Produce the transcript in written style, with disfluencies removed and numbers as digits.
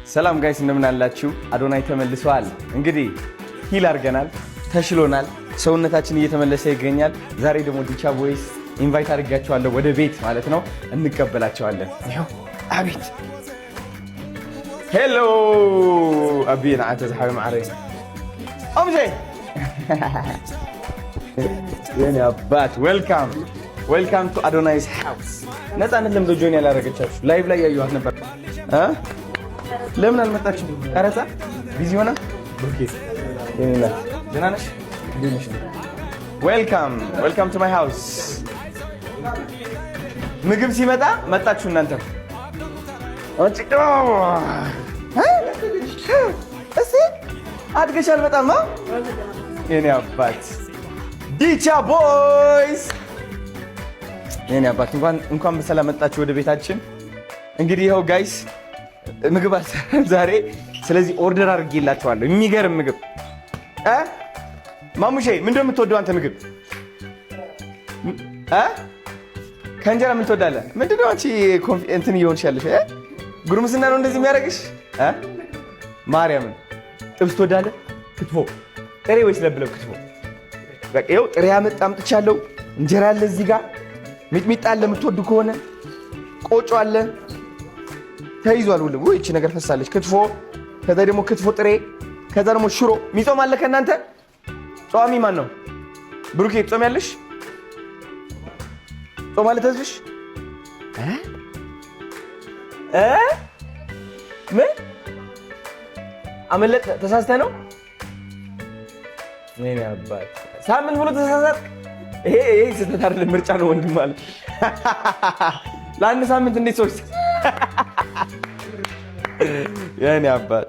ሰላም ጋይስ እንደምን አላችሁ? አዶናይ ተመልሷል። እንግዲህ ሂል አድርገናል፣ ተሽሎናል፣ ሰውነታችን እየተመለሰ ይገኛል። ዛሬ ደግሞ ዲቻ ቦይስ ኢንቫይት አድርጋቸዋለሁ ወደ ቤት ማለት ነው። እንቀበላቸዋለን። ይኸው አቤት ሄሎ አቢና አተዝሐቢ ማዕረ ኦምዜ የኔ አባት ዌልካም ቱ አዶናይስ ሃውስ። ነፃነት ለምዶ ጆይን ያላረገቻችሁ ላይቭ ላይ ያዩዋት ነበር። ለምን አልመጣችም? ቀረጻ ቢዚ ሆና ኦኬ። ደህና ነሽ? ዌልካም ቱ ማይ ሃውስ። ምግብ ሲመጣ መጣችሁ እናንተ። እሺ አድገሻል በጣም የኔ አባት። ዲቻ ቦይስ የኔ አባት እንኳን በሰላም መጣችሁ ወደ ቤታችን። እንግዲህ ይኸው ጋይስ ምግብ አልሰራም ዛሬ፣ ስለዚህ ኦርደር አድርጌላችኋለሁ የሚገርም ምግብ። ማሙሼ ምንድን ነው የምትወደው አንተ ምግብ? ከእንጀራ ምን ትወዳለህ? ምንድን ነው አንቺ እንትን እየሆንሽ ያለሽ? ጉርምስና ነው እንደዚህ የሚያደርግሽ? ማርያምን ጥብስ ትወዳለህ? ክትፎ ጥሬ ወይስ ለብለብ? ክትፎ በቃ ይኸው ጥሬ አምጥቻለሁ። እንጀራ አለ እዚህ ጋር፣ ሚጥሚጣ አለ የምትወዱ ከሆነ፣ ቆጮ አለ ተይዟል። ሁሉ ወይ እቺ ነገር ፈሳለች። ክትፎ፣ ከዛ ደግሞ ክትፎ ጥሬ፣ ከዛ ደግሞ ሽሮ። ሚጾም አለ ከእናንተ? ጾሚ ማን ነው? ብሩኬ ጾም ያለሽ? ጾም አለ ተዝሽ? ምን አመለጥ? ተሳስተህ ነው? ምን ያባል ሳምንት ብሎ ተሳሳት። ይሄ ስህተት አይደለም፣ ምርጫ ነው ወንድም ማለት። ለአንድ ሳምንት እንዴት ሰዎች የኔ አባት